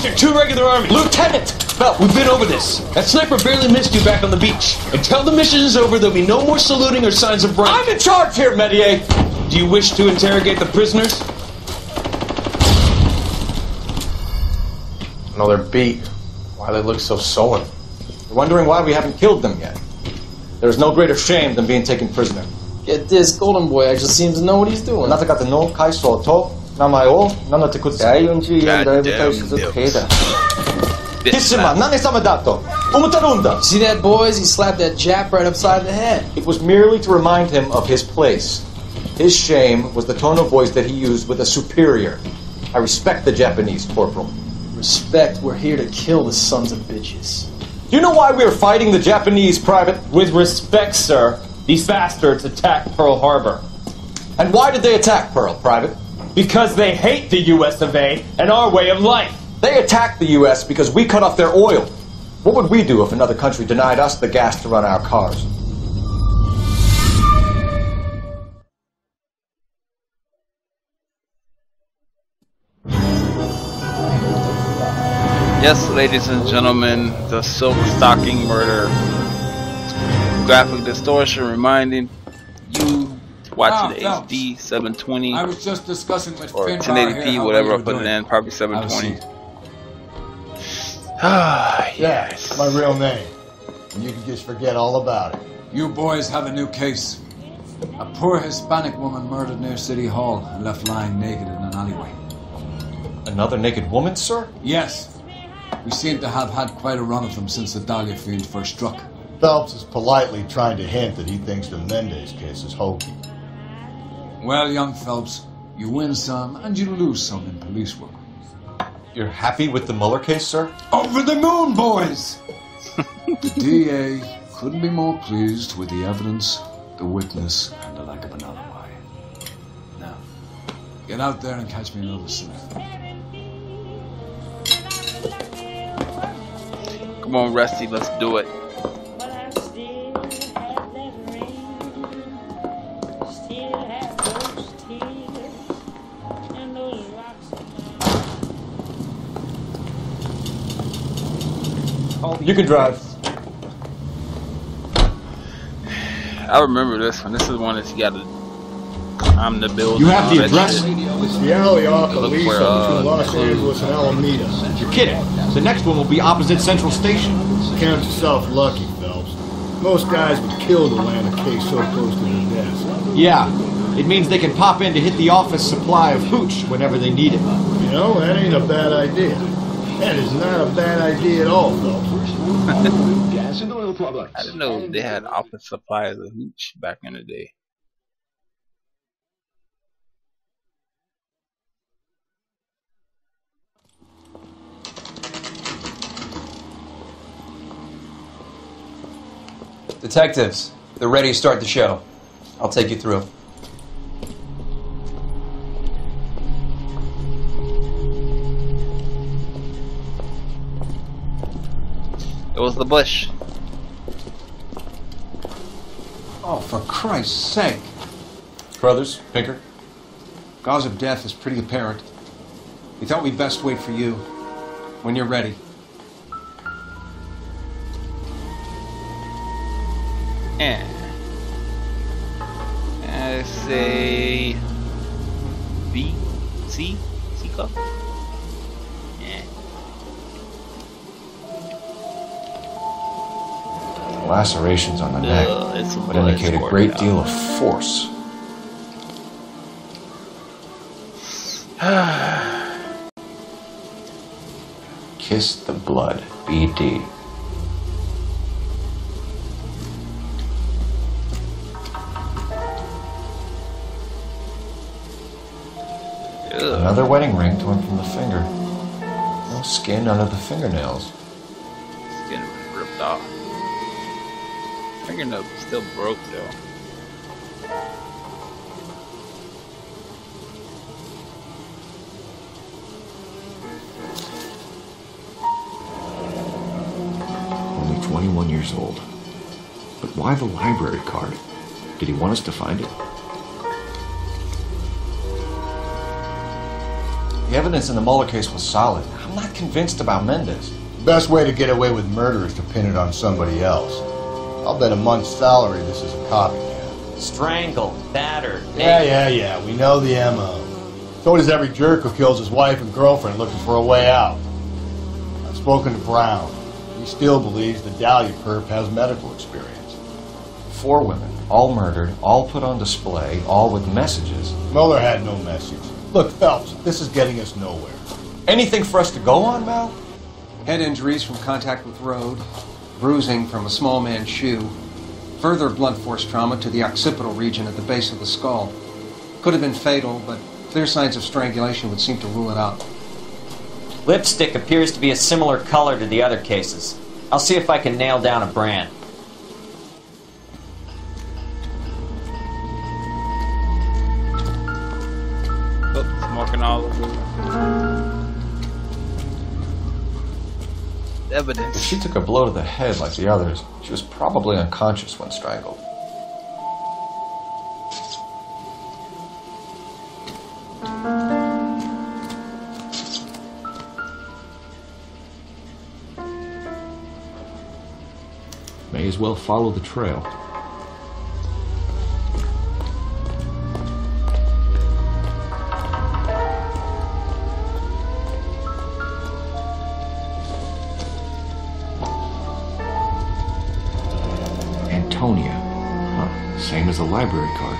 Sequester 2 regular army. Lieutenant! Well, we've been over this. That sniper barely missed you back on the beach. Until the mission is over, there'll be no more saluting or signs of rank. I'm in charge here, Medier! Do you wish to interrogate the prisoners? No, they're beat. Why they look so sullen? They're wondering why we haven't killed them yet. There is no greater shame than being taken prisoner. Get this, Golden Boy actually seems to know what he's doing. See that, boys? He slapped that Jap right upside the head. It was merely to remind him of his place. His shame was the tone of voice that he used with a superior. I respect the Japanese, Corporal. Respect, we're here to kill the sons of bitches. Do you know why we're fighting the Japanese, Private? With respect, sir, these bastards attacked Pearl Harbor. And why did they attack Pearl, Private? Because they hate the US of A and our way of life. They attacked the US because we cut off their oil. What would we do if another country denied us the gas to run our cars? Yes, ladies and gentlemen, the Silk Stocking Murder. Graphic Distortion reminding you watching the HD 720 I was just discussing with or Finbar 1080p, here whatever I put it in, probably 720. Ah, yes. That's my real name. And you can just forget all about it. You boys have a new case. A poor Hispanic woman murdered near City Hall and left lying naked in an alleyway. Another naked woman, sir? Yes. We seem to have had quite a run of them since the Dahlia fiend first struck. Phelps is politely trying to hint that he thinks the Mendez case is hokey. Well, young Phelps, you win some and you lose some in police work. You're happy with the Mueller case, sir? Over the moon, boys! The DA couldn't be more pleased with the evidence, the witness, and the lack of an alibi. Now, get out there and catch me another sniff. Come on, Rusty, let's do it. You can drive. I remember this one. This is one that you gotta climb the building. You have the address? Shit. It's the alley off Look Elisa for, between Los Angeles and Alameda. You're kidding. The next one will be opposite Central Station. Count yourself lucky, Phelps. Most guys would kill to land a case so close to their desk. Yeah, it means they can pop in to hit the office supply of hooch whenever they need it. You know, that ain't a bad idea. That is not a bad idea at all, Phelps. I didn't know they had office supplies of hooch back in the day. Detectives, they're ready to start the show. I'll take you through. It was the bush. Oh, for Christ's sake. Brothers, Pinker? Cause of death is pretty apparent. We thought we'd best wait for you. When you're ready. Yeah. I say B, C, C cup. Yeah. Lacerations on the neck would indicate a great deal of force. Kiss the blood, BD. Another wedding ring torn from the finger. No skin under the fingernails. Skin ripped off. Fingernail still broke though. Only 21 years old. But why the library card? Did he want us to find it? The evidence in the Mueller case was solid. How I'm not convinced about Mendez. The best way to get away with murder is to pin it on somebody else. I'll bet a month's salary this is a copycat. Strangled, battered, Yeah. We know the M.O. So does every jerk who kills his wife and girlfriend looking for a way out. I've spoken to Brown. He still believes the Dahlia perp has medical experience. 4 women, all murdered, all put on display, all with messages. Mueller had no message. Look, Phelps, this is getting us nowhere. Anything for us to go on, Mal? Head injuries from contact with road, bruising from a small man's shoe, further blunt force trauma to the occipital region at the base of the skull. Could have been fatal, but clear signs of strangulation would seem to rule it out. Lipstick appears to be a similar color to the other cases. I'll see if I can nail down a brand. Oh, smoking all over. Evidence. If she took a blow to the head like the others, she was probably unconscious when strangled. May as well follow the trail. Antonia. Huh. Same as the library card.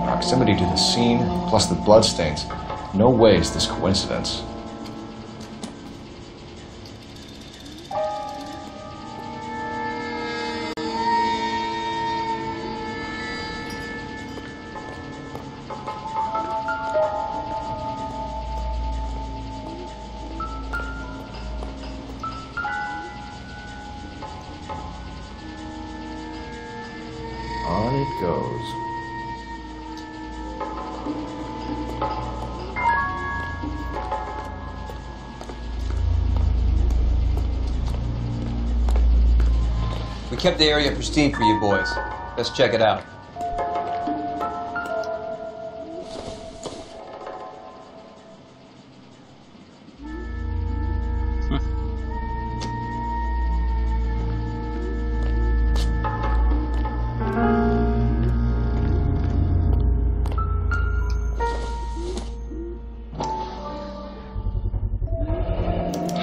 Proximity to the scene, plus the bloodstains. No way is this coincidence. On it goes. We kept the area pristine for you boys. Let's check it out.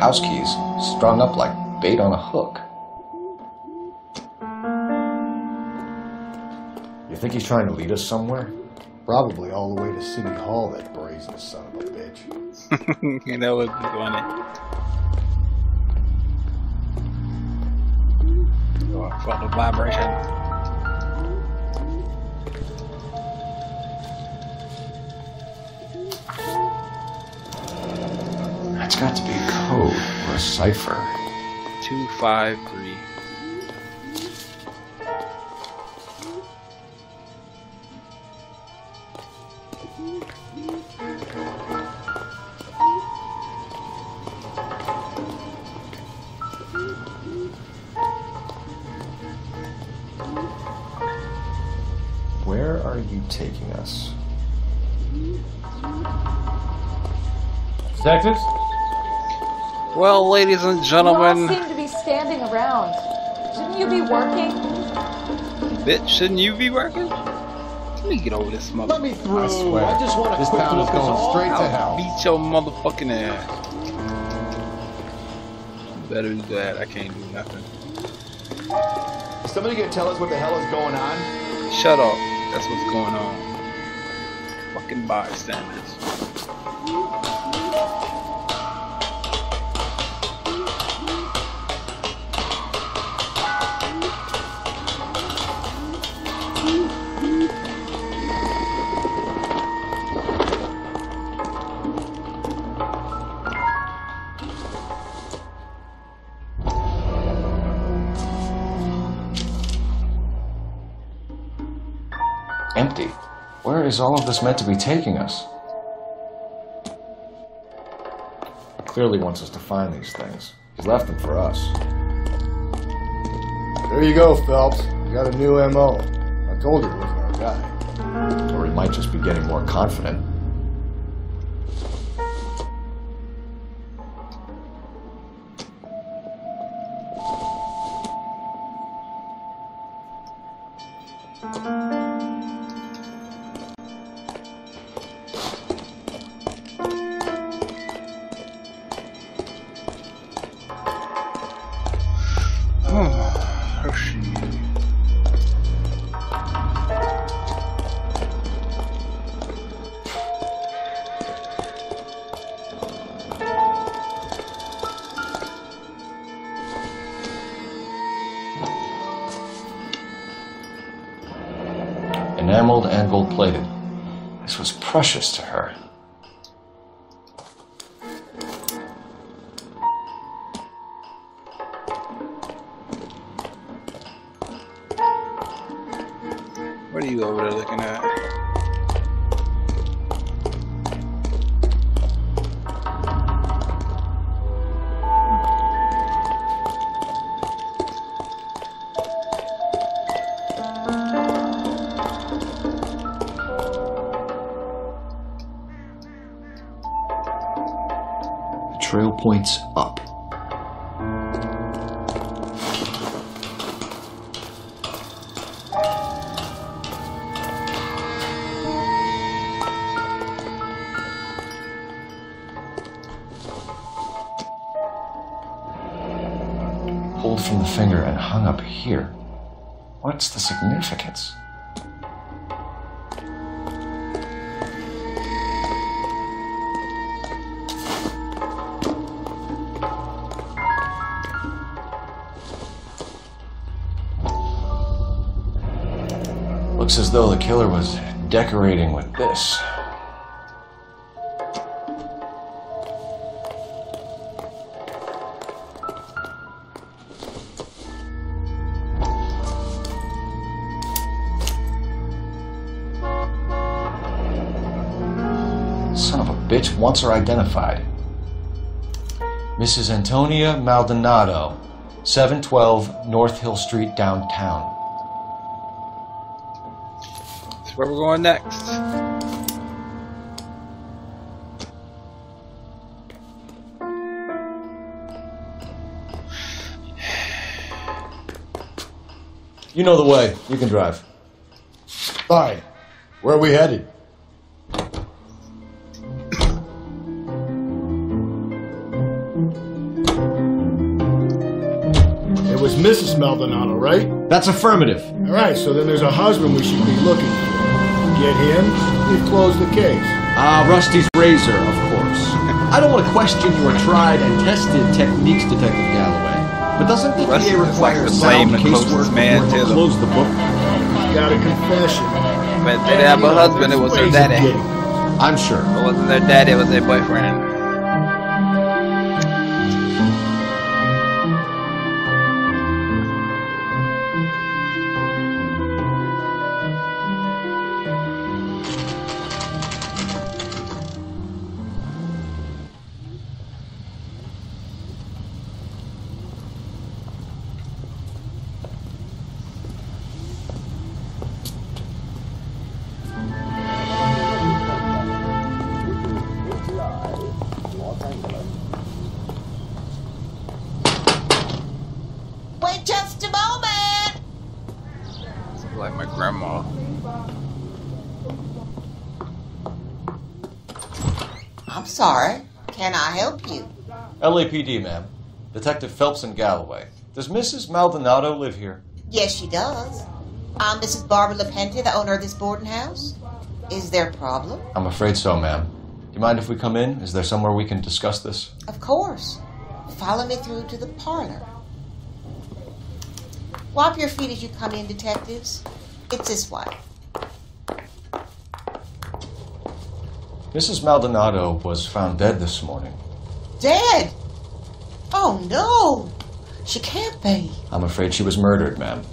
House keys strung up like bait on a hook. You think he's trying to lead us somewhere? Probably all the way to City Hall, that brazen son of a bitch. You know what's funny. Oh, fuck the vibration. That's got to be a code or a cipher. 253. Where are you taking us? Detectives? Well, ladies and You all gentlemen, seem to be standing around. Shouldn't you be working? bitch, shouldn't you be working? Let me get over this mother. Let me through. I swear, I just want to this town is going straight to hell. Beat your motherfucking ass. Better do that. I can't do nothing. Somebody gonna tell us what the hell is going on? Shut up. That's what's going on. Fucking bystanders. empty. Where is all of this meant to be taking us? He clearly wants us to find these things. He's left them for us. There you go, Phelps. You got a new MO. I told you it wasn't our guy. Or he might just be getting more confident. Enameled and gold-plated. This was precious to her. What are you over there looking at? Trail points up. Pulled from the finger and hung up here. What's the significance? Looks as though the killer was decorating with this. Son of a bitch wants her identified. Mrs. Antonia Maldonado, 712 North Hill Street, downtown. Where we're going next? You know the way. You can drive. Fine. Where are we headed? It was Mrs. Maldonado, right? That's affirmative. All right, so then there's a husband we should be looking for. Get him, we've closed the case. Rusty's razor, of course. I don't want to question your tried and tested techniques, Detective Galloway. But doesn't the Rusty DA is require like the sound blame and casework closest man before to they them. close the book? Got a confession. But they didn't have a husband, it was their daddy. I'm sure. It wasn't their daddy, it was their boyfriend. Wait just a moment! Like my grandma. I'm sorry. Can I help you? LAPD, ma'am. Detective Phelps and Galloway. Does Mrs. Maldonado live here? Yes, she does. I'm Mrs. Barbara LaPente, the owner of this boarding house. Is there a problem? I'm afraid so, ma'am. Do you mind if we come in? Is there somewhere we can discuss this? Of course. Follow me through to the parlor. Wipe your feet as you come in, detectives. It's this way. Mrs. Maldonado was found dead this morning. Dead? Oh, no. She can't be. I'm afraid she was murdered, ma'am.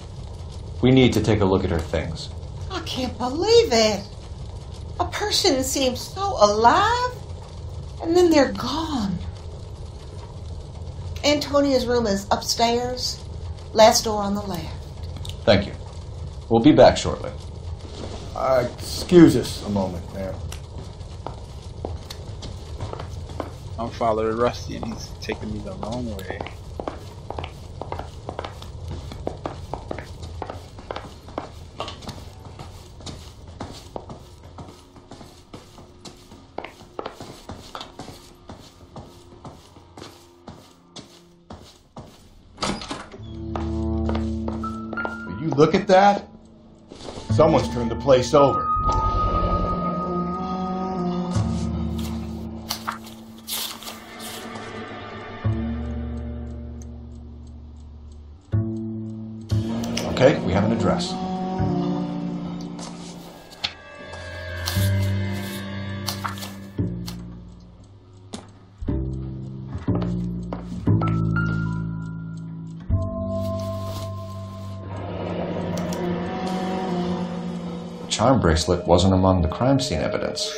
We need to take a look at her things. I can't believe it. A person seems so alive, and then they're gone. Antonia's room is upstairs, last door on the left. Thank you. We'll be back shortly. Excuse us a moment, ma'am. I'm following Rusty and he's taking me the long way. Will you look at that? Someone's turned the place over. Okay, we have an address. The charm bracelet wasn't among the crime scene evidence.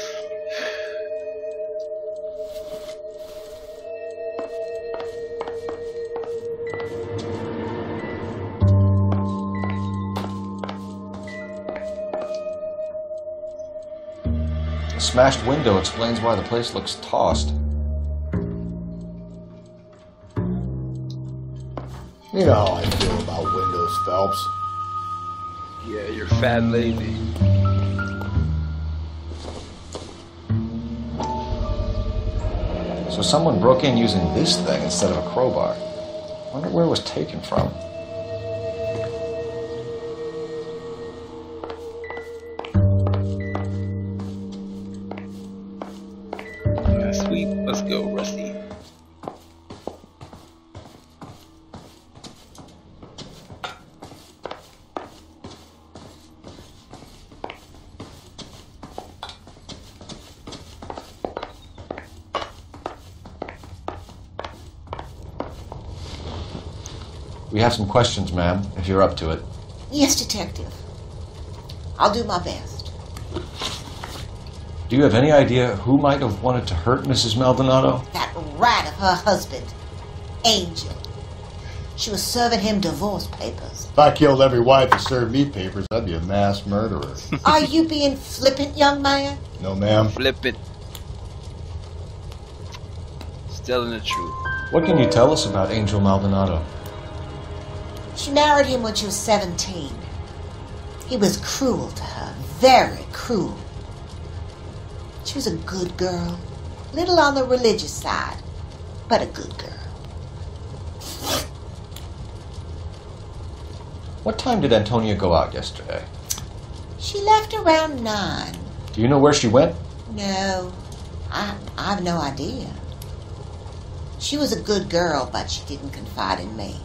The smashed window explains why the place looks tossed. You know how I feel about windows, Phelps. Yeah, you're fat lady. So someone broke in using this thing instead of a crowbar. Wonder where it was taken from. Yeah, sweet. Let's go, Rusty. We have some questions, ma'am, if you're up to it. Yes, Detective. I'll do my best. Do you have any idea who might have wanted to hurt Mrs. Maldonado? That rat of her husband, Angel. She was serving him divorce papers. If I killed every wife that served me papers, I'd be a mass murderer. Are you being flippant, young man? No, ma'am. Flip it. Telling the truth. What can you tell us about Angel Maldonado? She married him when she was 17. He was cruel to her, very cruel. She was a good girl, little on the religious side, but a good girl. What time did Antonia go out yesterday? She left around 9. Do you know where she went? No, I have no idea. She was a good girl, but she didn't confide in me.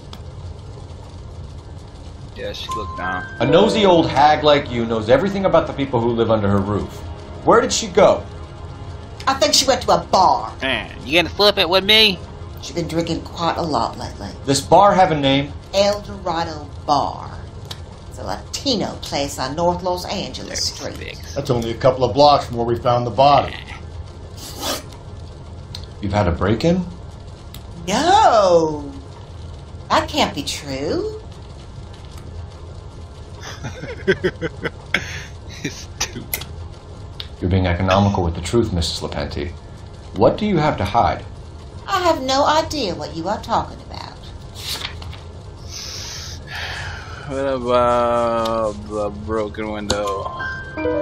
Yeah, she looked down. A nosy old hag like you knows everything about the people who live under her roof. Where did she go? I think she went to a bar. You gonna flip it with me? She's been drinking quite a lot lately. This bar have a name? El Dorado Bar. It's a Latino place on North Los Angeles Street. That's only a couple of blocks from where we found the body. You've had a break-in? No! That can't be true. It's stupid. You're being economical with the truth, Mrs. Lepenti. What do you have to hide? I have no idea what you are talking about. What about the broken window?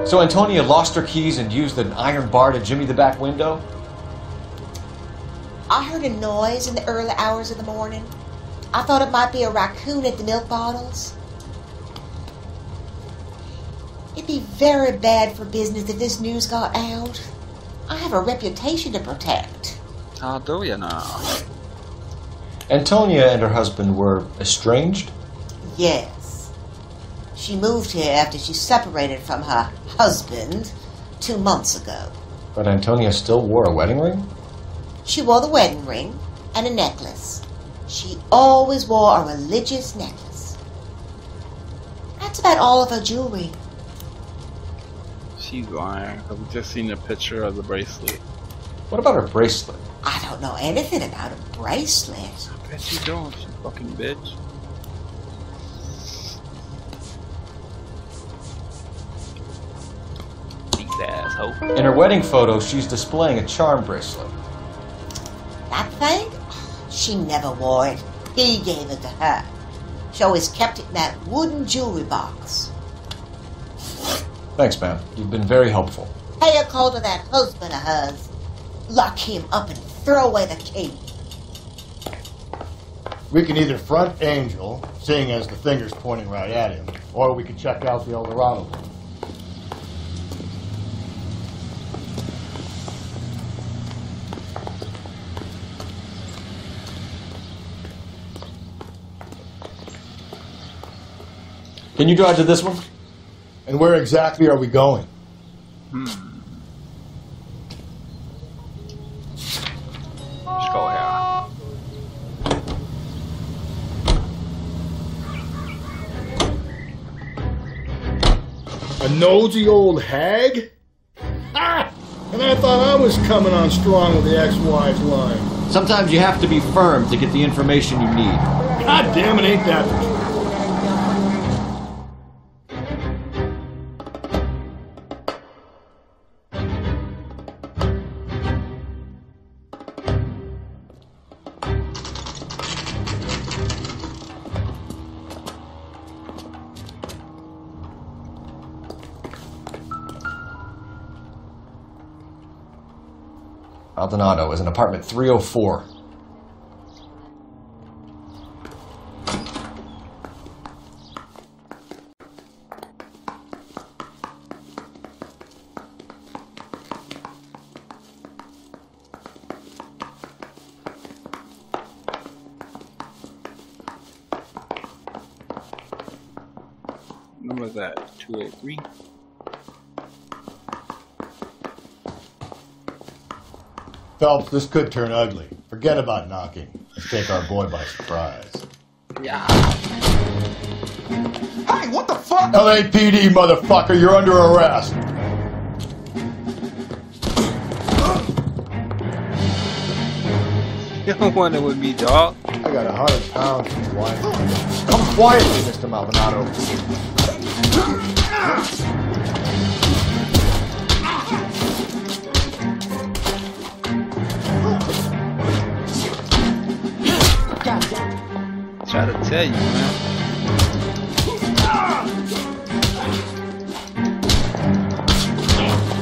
So Antonia lost her keys and used an iron bar to jimmy the back window? I heard a noise in the early hours of the morning. I thought it might be a raccoon at the milk bottles. It'd be very bad for business if this news got out. I have a reputation to protect. How do you know? Antonia and her husband were estranged? Yes. She moved here after she separated from her husband 2 months ago. But Antonia still wore a wedding ring? She wore the wedding ring and a necklace. She always wore a religious necklace. That's about all of her jewelry. She's lying. We just seen a picture of the bracelet. What about her bracelet? I don't know anything about a bracelet. I bet you don't, you fucking bitch. These asshole. In her wedding photo, she's displaying a charm bracelet. That thing? She never wore it. He gave it to her. She always kept it in that wooden jewelry box. Thanks, ma'am. You've been very helpful. Pay a call to that husband of hers. Lock him up and throw away the key. We can either front Angel, seeing as the finger's pointing right at him, or we can check out the El Dorado. Can you drive to this one? And where exactly are we going? Let's go here. A nosy old hag? Ah! And I thought I was coming on strong with the ex-wife's line. Sometimes you have to be firm to get the information you need. God damn it, ain't that the truth? Maldonado is in apartment 304. What was that? 283? Phelps, this could turn ugly. Forget about knocking. Let's take our boy by surprise. Yeah. Hey, what the fuck? LAPD, motherfucker, you're under arrest. You don't want it with me, dog. I got 100 pounds for wife. Come quietly, Mr. Maldonado. Try to tell you, man.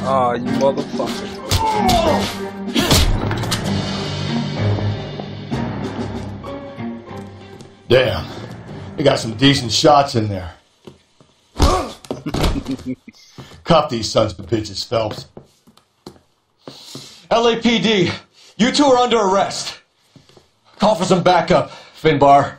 Oh, you motherfucker. Damn. We got some decent shots in there. Cuff these sons of bitches, Phelps. LAPD, you two are under arrest. Call for some backup, Finbar.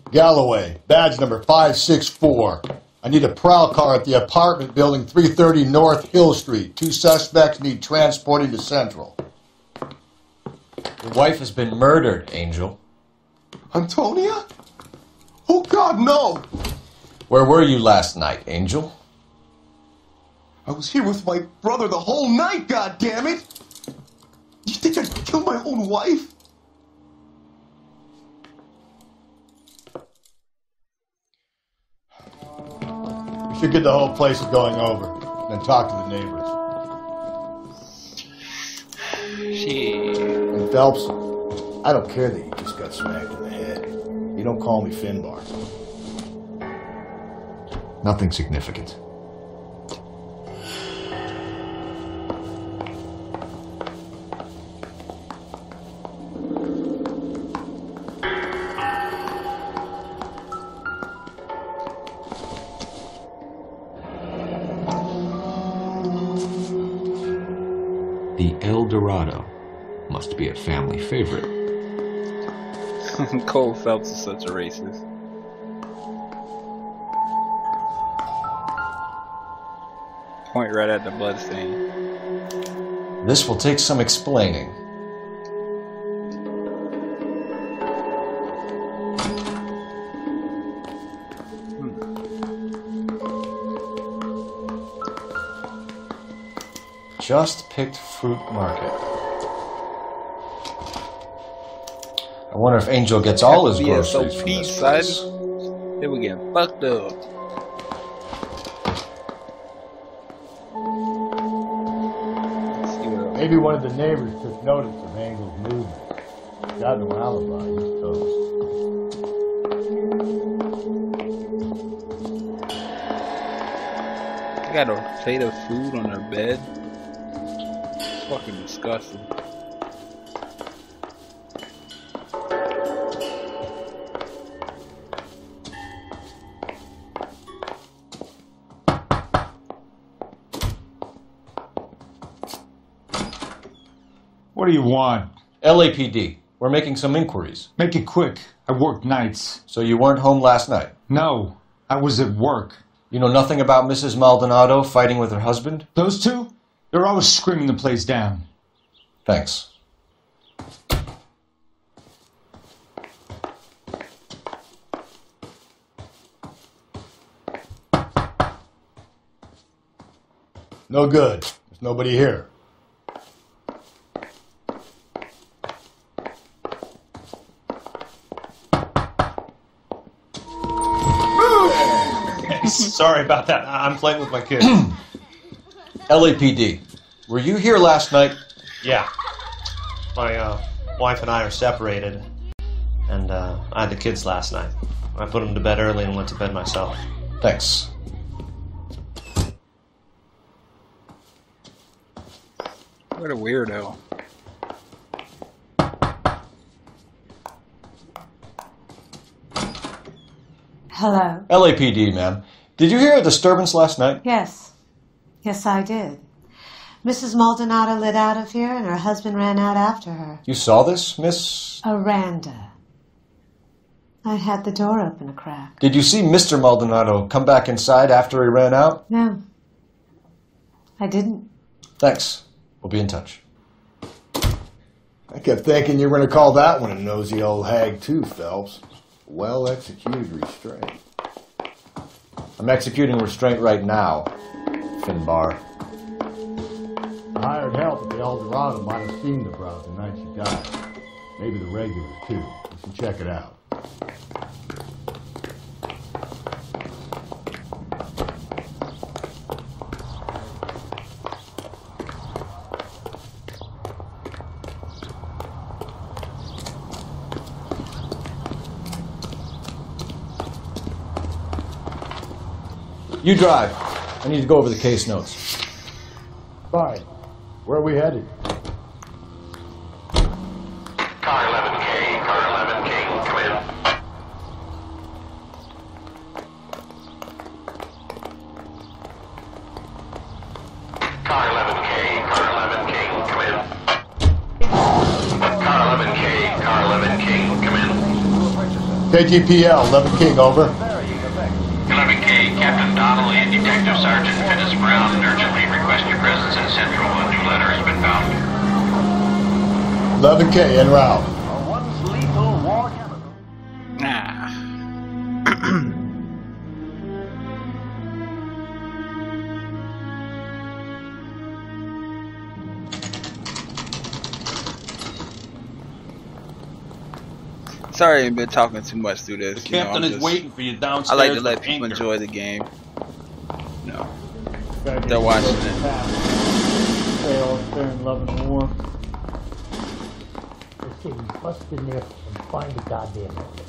Galloway, badge number 564. I need a prowl car at the apartment building 330 North Hill Street. 2 suspects need transporting to Central. Your wife has been murdered, Angel. Antonia? Oh, God, no! Where were you last night, Angel? I was here with my brother the whole night, goddammit! You think I'd kill my own wife? We should get the whole place going over, then talk to the neighbors. Shit. And Phelps, I don't care that you just got smacked in the head. You don't call me Finbar. Nothing significant. The El Dorado must be a family favorite. Cole Phelps is such a racist. Point right at the bloodstain. This will take some explaining. Just picked fruit market. I wonder if Angel gets all his groceries from this place. Then we get fucked up. Maybe one of the neighbors took notice of Angel's movement. Got no alibi, he's toast. They got a plate of food on their bed. It's fucking disgusting. What do you want? LAPD. We're making some inquiries. Make it quick. I work nights. So you weren't home last night? No, I was at work. You know nothing about Mrs. Maldonado fighting with her husband? Those two? They're always screaming the place down. Thanks. No good. There's nobody here. Sorry about that. I'm playing with my kids. LAPD. Were you here last night? Yeah. My wife and I are separated. And I had the kids last night. I put them to bed early and went to bed myself. Thanks. What a weirdo. Hello? LAPD, ma'am. Did you hear a disturbance last night? Yes. Yes, I did. Mrs. Maldonado lit out of here and her husband ran out after her. You saw this, Miss? Aranda. I had the door open a crack. Did you see Mr. Maldonado come back inside after he ran out? No. I didn't. Thanks. We'll be in touch. I kept thinking you were going to call that one a nosy old hag too, Phelps. Well executed restraint. I'm executing restraint right now, Finbar. I hired help at the El Dorado might have seen the broad the night she died. Maybe the regulars too. We should check it out. You drive. I need to go over the case notes. Fine. Where are we headed? Car 11K, car 11K, come in. Car 11K, car 11K, come in. Car 11K, car 11K, come in. KTPL, 11 King, over. 11K, Captain Donnelly and Detective Sergeant Dennis Brown urgently request your presence in Central. A new letter has been found. 11K, en route. Sorry, I've been talking too much through this. The captain is waiting for you downstairs. I like to let people enjoy the game. No, they're watching it. Fail, they're in love and war. Let's see, we bust in there and find the goddamn letter.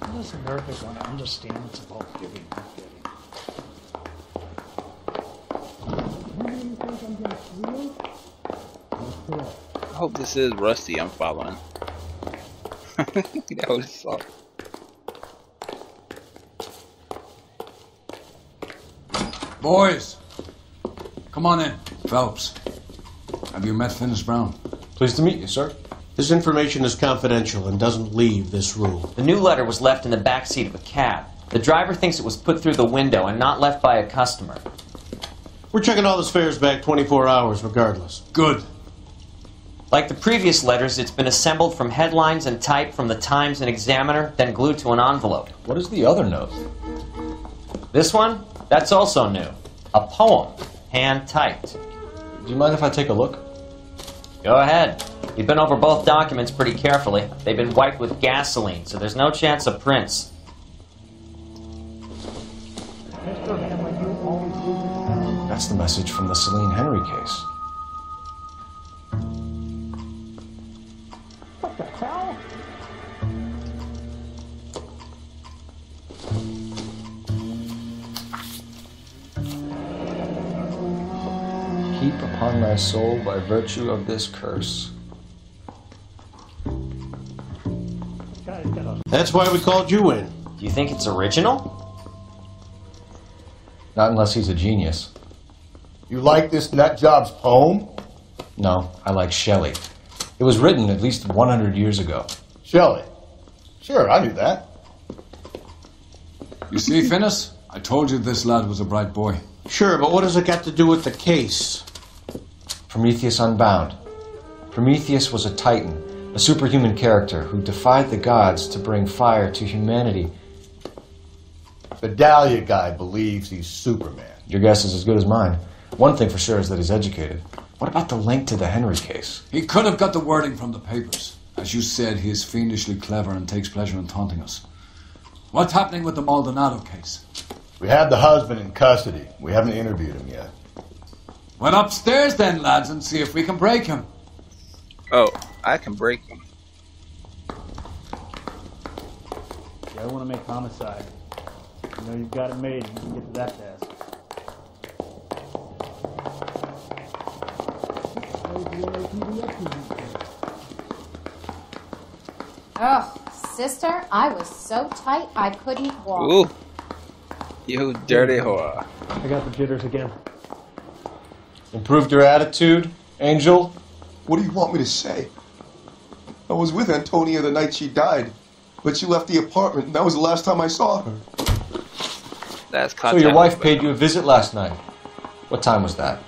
How does America going to understand it's about giving and getting? I hope this is Rusty I'm following. That was soft. Boys, come on in. Phelps, have you met Finnis Brown? Pleased to meet you, sir. This information is confidential and doesn't leave this room. The new letter was left in the back seat of a cab. The driver thinks it was put through the window and not left by a customer. We're checking all the fares back 24 hours regardless. Good. Like the previous letters, it's been assembled from headlines and type from the Times and Examiner, then glued to an envelope. What is the other note? This one? That's also new. A poem. hand-typed. Do you mind if I take a look? Go ahead. We've been over both documents pretty carefully. They've been wiped with gasoline, so there's no chance of prints. That's the message from the Celine Henry case. What the hell? Keep upon thy soul by virtue of this curse. That's why we called you in. Do you think it's original? Not unless he's a genius. You like this nutjob's poem? No, I like Shelley. It was written at least 100 years ago. Shelley? Sure, I knew that. You see, Finnis? I told you this lad was a bright boy. Sure, but what does it got to do with the case? Prometheus Unbound. Prometheus was a titan, a superhuman character who defied the gods to bring fire to humanity. The Dahlia guy believes he's Superman. Your guess is as good as mine. One thing for sure is that he's educated. What about the link to the Henry case? He could have got the wording from the papers. As you said, he is fiendishly clever and takes pleasure in taunting us. What's happening with the Maldonado case? We have the husband in custody. We haven't interviewed him yet. Well, upstairs then, lads, and see if we can break him. Oh, I can break him. Yeah, I want to make homicide. You know you've got it made. You can get to that task. Oh, sister, I was so tight I couldn't walk. Ooh. You dirty whore. I got the jitters again. Improved your attitude, Angel? What do you want me to say? I was with Antonia the night she died, but she left the apartment, and that was the last time I saw her. That's So your wife paid you a visit last night. What time was that?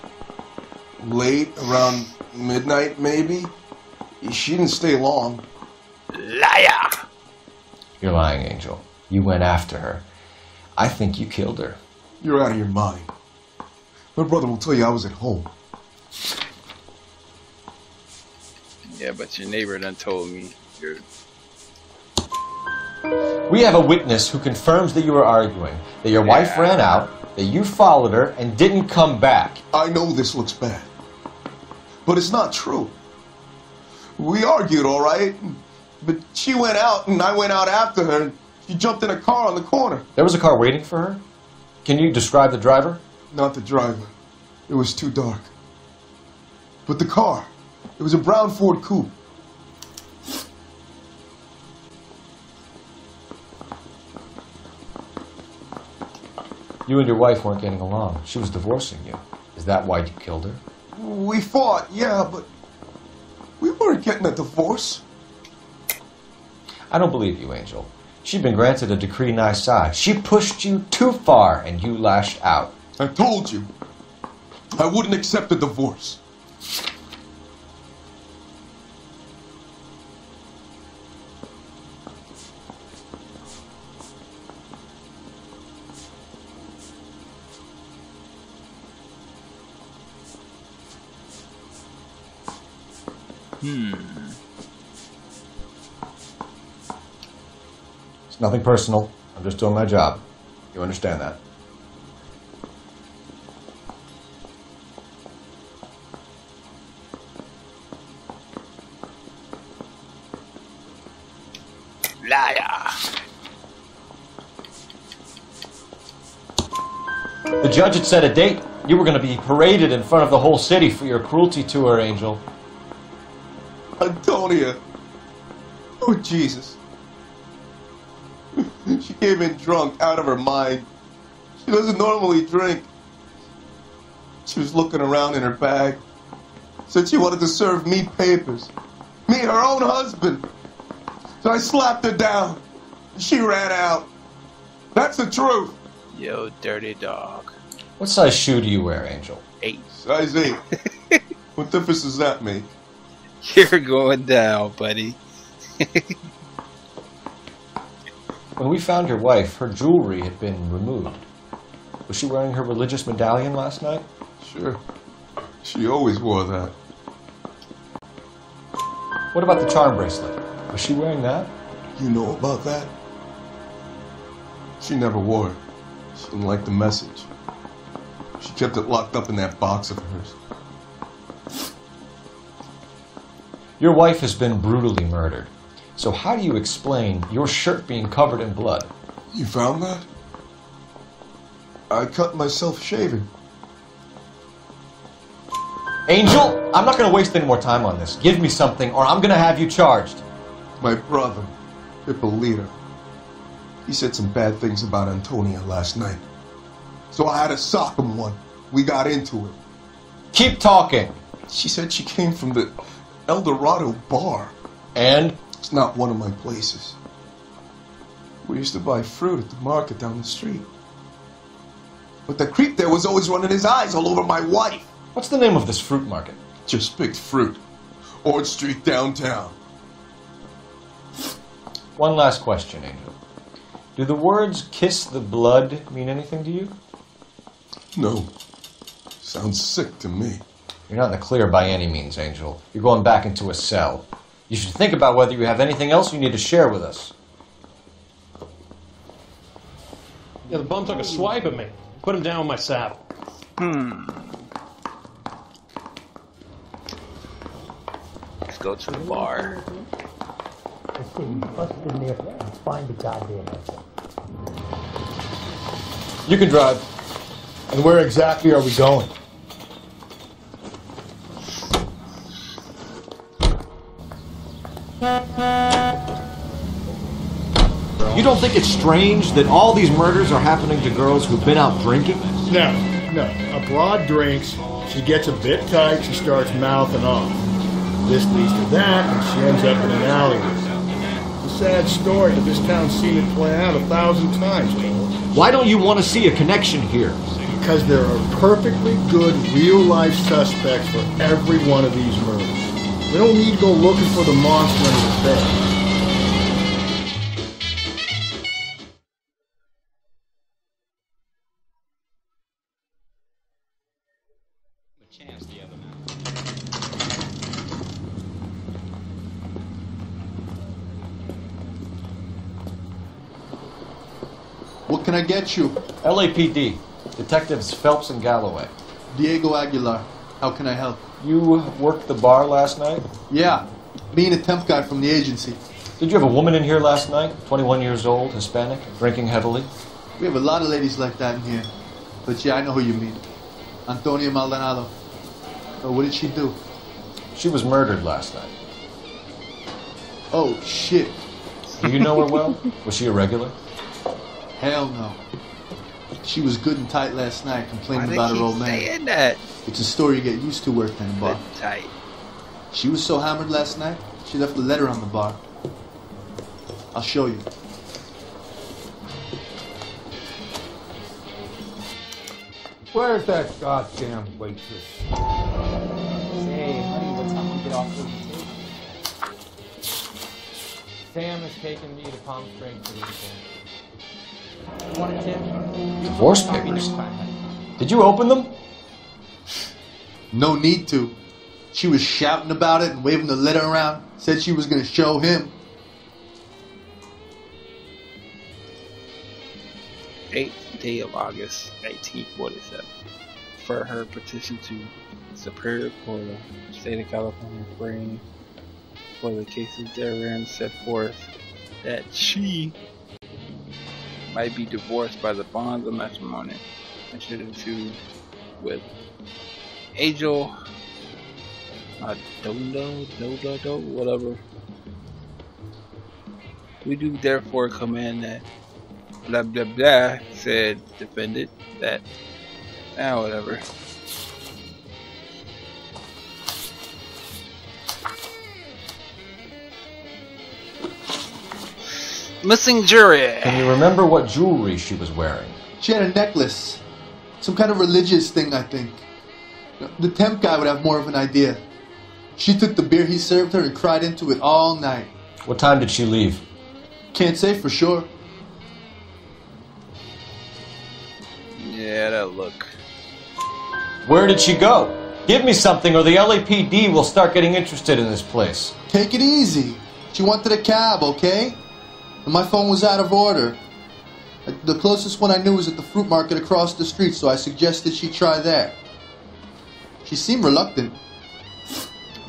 Late, around midnight, maybe? She didn't stay long. Liar! You're lying, Angel. You went after her. I think you killed her. You're out of your mind. My brother will tell you I was at home. Yeah, but your neighbor done told me you're... We have a witness who confirms that you were arguing, that your wife ran out, that you followed her, and didn't come back. I know this looks bad, but it's not true. We argued, all right, but she went out and I went out after her, and she jumped in a car on the corner. There was a car waiting for her? Can you describe the driver? Not the driver. It was too dark. But the car, it was a brown Ford Coupe. You and your wife weren't getting along. She was divorcing you. Is that why you killed her? We fought, yeah, but we weren't getting a divorce. I don't believe you, Angel. She'd been granted a decree nisi. She pushed you too far, and you lashed out. I told you. I wouldn't accept a divorce. It's nothing personal. I'm just doing my job. You understand that? Liar! The judge had set a date. You were going to be paraded in front of the whole city for your cruelty to her, Angel. Antonia. Oh, Jesus. She came in drunk, out of her mind. She doesn't normally drink. She was looking around in her bag. Said she wanted to serve me papers. Me, her own husband. So I slapped her down. She ran out. That's the truth. Yo, dirty dog. What size shoe do you wear, Angel? 8. Size 8. What difference does that make? You're going down, buddy. When we found your wife, her jewelry had been removed. Was she wearing her religious medallion last night? Sure. She always wore that. What about the charm bracelet? Was she wearing that? You know about that? She never wore it. She didn't like the message. She kept it locked up in that box of hers. Your wife has been brutally murdered. So how do you explain your shirt being covered in blood? You found that? I cut myself shaving. Angel, I'm not going to waste any more time on this. Give me something or I'm going to have you charged. My brother, Hippolyta, he said some bad things about Antonia last night. So I had to sock him one. We got into it. Keep talking. She said she came from the El Dorado bar. And? It's not one of my places. We used to buy fruit at the market down the street. But the creep there was always running his eyes all over my wife. What's the name of this fruit market? Just picked fruit. Orange Street downtown. One last question, Angel. Do the words kiss the blood mean anything to you? No. Sounds sick to me. You're not in the clear by any means, Angel. You're going back into a cell. You should think about whether you have anything else you need to share with us. Yeah, the bum took a swipe at me. Put him down with my saddle. Let's go to the bar. I say you bust in there and find the goddamn exit. You can drive. And where exactly are we going? You don't think it's strange that all these murders are happening to girls who've been out drinking? No. A broad drinks, she gets a bit tight, she starts mouthing off. This leads to that, and she ends up in an alleyway. It's a sad story, but this town's seen it play out 1,000 times, Cole. Why don't you want to see a connection here? Because there are perfectly good real-life suspects for every one of these murders. We don't need to go looking for the monster under the bed. What can I get you? LAPD. Detectives Phelps and Galloway. Diego Aguilar. How can I help? You worked the bar last night? Yeah. Me and a temp guy from the agency. Did you have a woman in here last night? 21 years old, Hispanic, drinking heavily? We have a lot of ladies like that in here. But yeah, I know who you mean. Antonia Maldonado. Oh, what did she do? She was murdered last night. Oh, shit. Do you know her well? Was she a regular? Hell no. She was good and tight last night, complaining about her old man. Saying that? It's a story you get used to working in a bar. Good tight. She was so hammered last night, she left a letter on the bar. I'll show you. Where's that goddamn waitress? Say, honey, what time we get off the table? Sam has taken me to Palm Springs for the weekend. You want a tip? Divorce papers? Did you open them? No need to. She was shouting about it and waving the letter around. Said she was going to show him. 8th day of August, 1847. For her petition to Superior Court of the State of California bring for the cases therein set forth that she might be divorced by the bonds of matrimony and should ensue with Angel Dodo, whatever. We do therefore command that blah blah blah, said defendant, that whatever. Missing jury. Can you remember what jewelry she was wearing? She had a necklace. Some kind of religious thing, I think. The temp guy would have more of an idea. She took the beer he served her and cried into it all night. What time did she leave? Can't say for sure. Yeah, that look. Where did she go? Give me something or the LAPD will start getting interested in this place. Take it easy. She wanted a cab, okay? And my phone was out of order. The closest one I knew was at the fruit market across the street, so I suggested she try there. She seemed reluctant.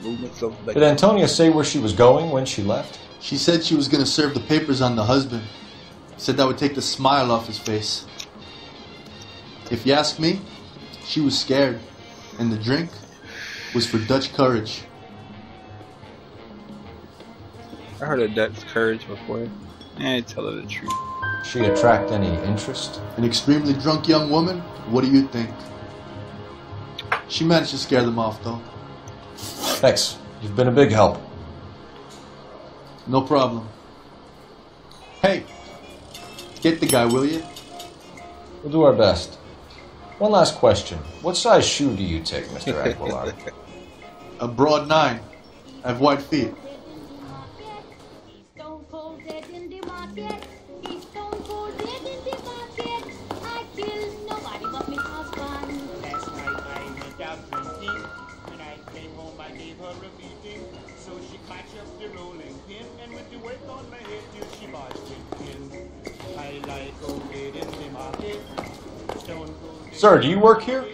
Did Antonia say where she was going when she left? She said she was going to serve the papers on the husband. Said that would take the smile off his face. If you ask me, she was scared. And the drink was for Dutch courage. I heard of Dutch courage before. I ain't tell her the truth. She attract any interest? An extremely drunk young woman? What do you think? She managed to scare them off, though. Thanks. You've been a big help. No problem. Hey, get the guy, will you? We'll do our best. One last question. What size shoe do you take, Mr. Aguilar? A broad 9. I have white feet. Sir, do you work here?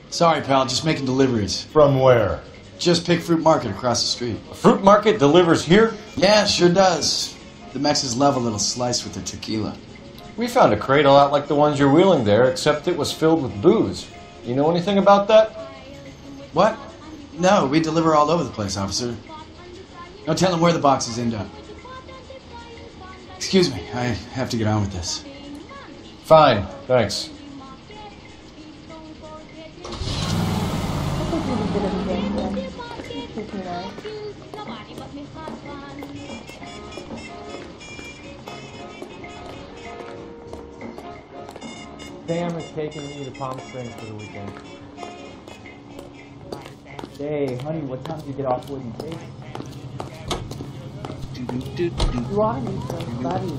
Sorry, pal, just making deliveries. From where? Just Pick Fruit Market across the street. A fruit market delivers here? Yeah, sure does. The Mexes love a little slice with their tequila. We found a crate a lot like the ones you're wheeling there, except it was filled with booze. You know anything about that? What? No, we deliver all over the place, officer. No telling where the boxes end up. Excuse me, I have to get on with this. Fine, thanks. Sam is taking me to Palm Springs for the weekend. Hey, honey, what time did you get off Wooden Cake? You are me, somebody.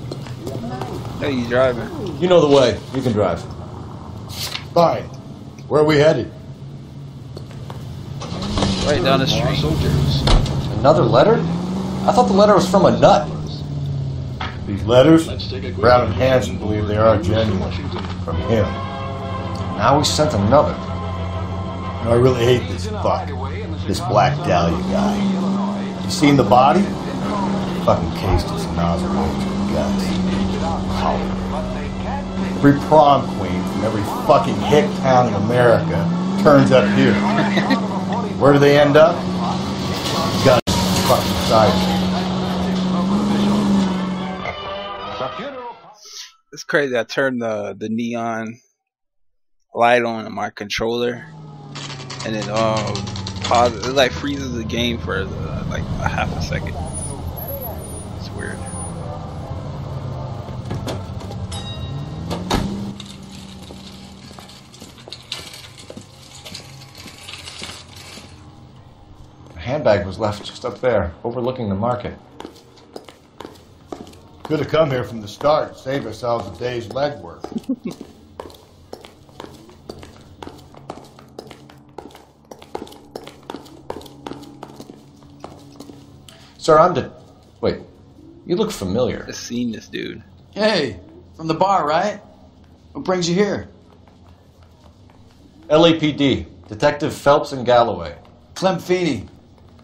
Hey, you driving? You know the way. You can drive. Fine. Where are we headed? Right down the street. Another letter? I thought the letter was from a nut. These letters, Brown and Hanson believe they are genuine. From him. Now we sent another. I really hate this fuck. This Black Dahlia guy. You seen the body? Fucking cased his nozzle holes with guts. Every prom queen from every fucking hick town in America turns up here. Where do they end up? Guns fucking side. It's crazy. I turned the neon light on my controller, and it pauses. It like freezes the game for like a half a second. It's weird. The handbag was left just up there, overlooking the market. Could have come here from the start and saved ourselves a day's legwork. Sir, Wait, you look familiar. I've seen this dude. Hey, from the bar, right? What brings you here? LAPD, Detective Phelps and Galloway. Clem Feeney.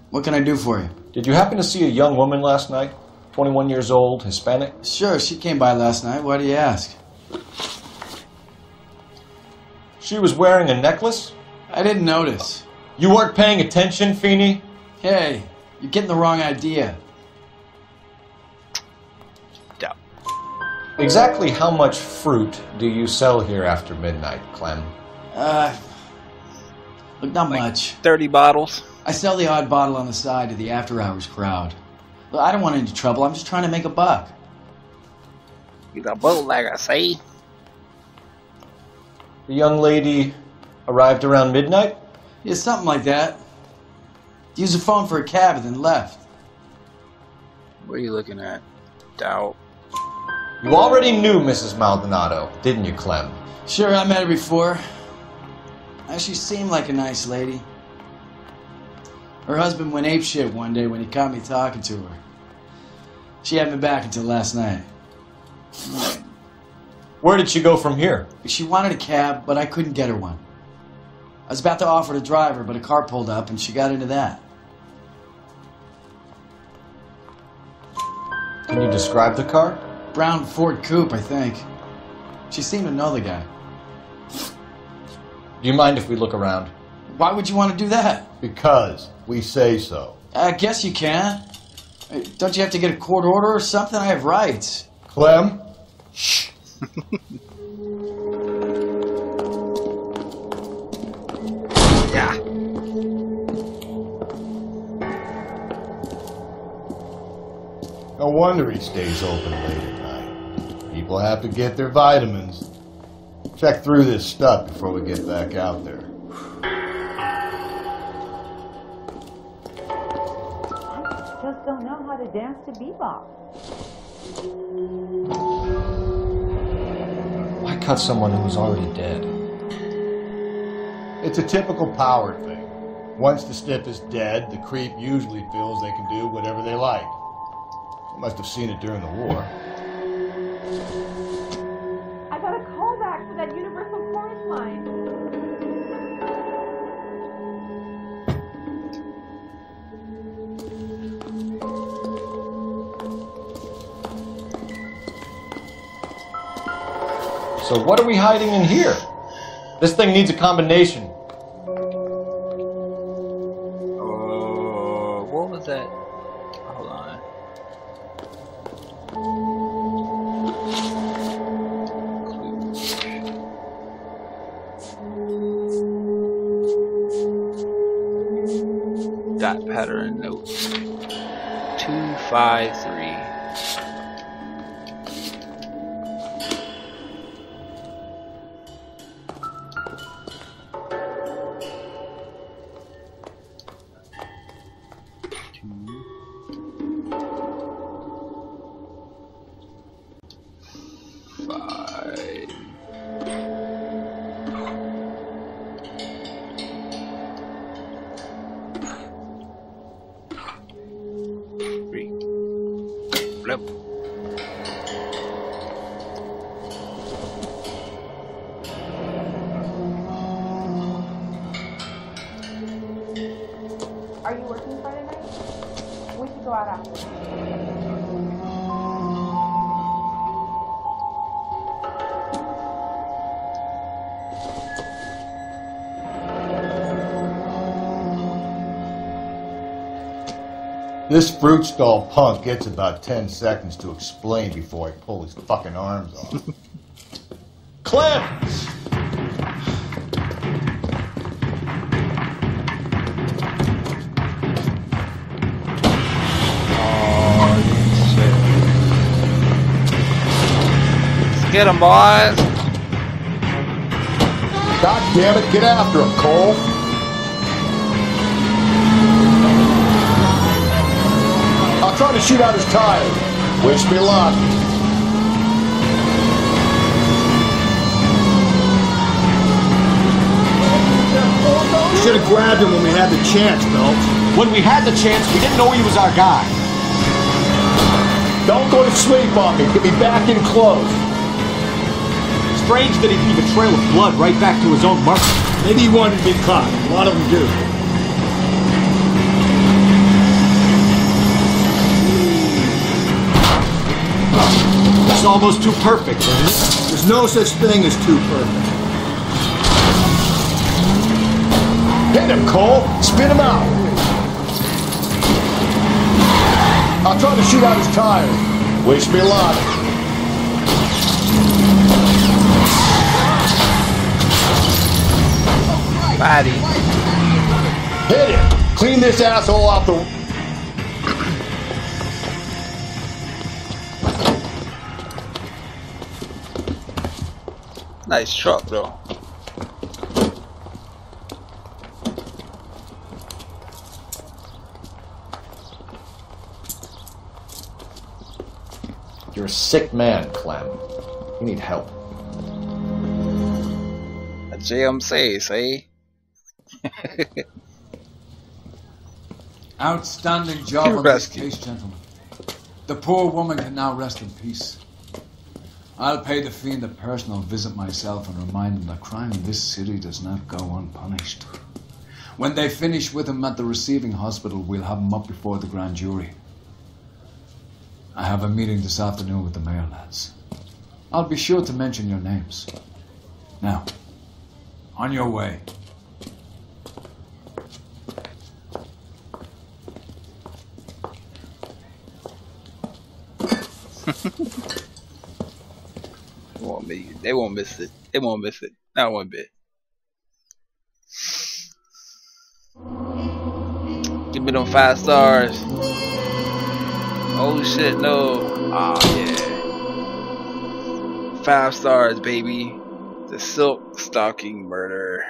What can I do for you? Did you happen to see a young woman last night? 21 years old, Hispanic? Sure, she came by last night. Why do you ask? She was wearing a necklace? I didn't notice. You weren't paying attention, Feeney? Hey, you're getting the wrong idea. Exactly how much fruit do you sell here after midnight, Clem? Look, not much. 30 bottles. I sell the odd bottle on the side to the after-hours crowd. Look, I don't want any trouble. I'm just trying to make a buck. You got both, like I say. The young lady arrived around midnight? Yeah, something like that. Used the phone for a cab and then left. What are you looking at? Doubt. You already knew Mrs. Maldonado, didn't you, Clem? Sure, I met her before. I She seemed like a nice lady. Her husband went apeshit one day when he caught me talking to her. She had me back until last night. Where did she go from here? She wanted a cab, but I couldn't get her one. I was about to offer to drive her, but a car pulled up and she got into that. Can you describe the car? Brown Ford Coupe, I think. She seemed to know the guy. Do you mind if we look around? Why would you want to do that? Because we say so. I guess you can. Don't you have to get a court order or something? I have rights. Clem? Shh. Yeah. No wonder he stays open late at night. People have to get their vitamins. Check through this stuff before we get back out there. Just don't know how to dance to bebop. Why cut someone who was already dead? It's a typical power thing. Once the stiff is dead, the creep usually feels they can do whatever they like. You must have seen it during the war. I got a call back for that universal chorus line. So what are we hiding in here? This thing needs a combination. What was that? Hold on. Dot pattern note 253. Are you working Friday night? We should go out after. This fruit stall punk gets about 10 seconds to explain before I pull his fucking arms off. Clem! Get him, boys! God damn it, get after him, Cole! I'll try to shoot out his tires. Wish me luck. We should have grabbed him when we had the chance, Belt. When we had the chance, we didn't know he was our guy. Don't go to sleep on me. Get me back in close. Strange that he'd leave a trail of blood right back to his own mark. Maybe he wanted to be caught. A lot of them do. It's almost too perfect, isn't it? There's no such thing as too perfect. Hit him, Cole. Spin him out. I'll try to shoot out his tires. Wish me luck. Body. Hit him. Clean this asshole off the... Nice truck, though. You're a sick man, Clem. You need help. A JM says, eh? Outstanding job on this case, gentlemen. The poor woman can now rest in peace. I'll pay the fiend a personal visit myself and remind him that crime in this city does not go unpunished. When they finish with him at the receiving hospital, we'll have him up before the grand jury. I have a meeting this afternoon with the mayor, lads. I'll be sure to mention your names. Now, on your way. They won't miss it. They won't miss it. Not one bit. Give me them 5 stars. Oh shit, no. Ah, yeah. 5 stars, baby. The Silk Stalking Murder.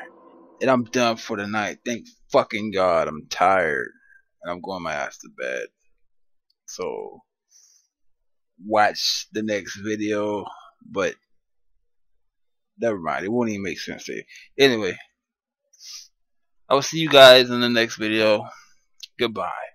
And I'm done for the night. Thank fucking God. I'm tired. And I'm going my ass to bed. So, watch the next video. But, never mind. It won't even make sense to you. Anyway. I will see you guys in the next video. Goodbye.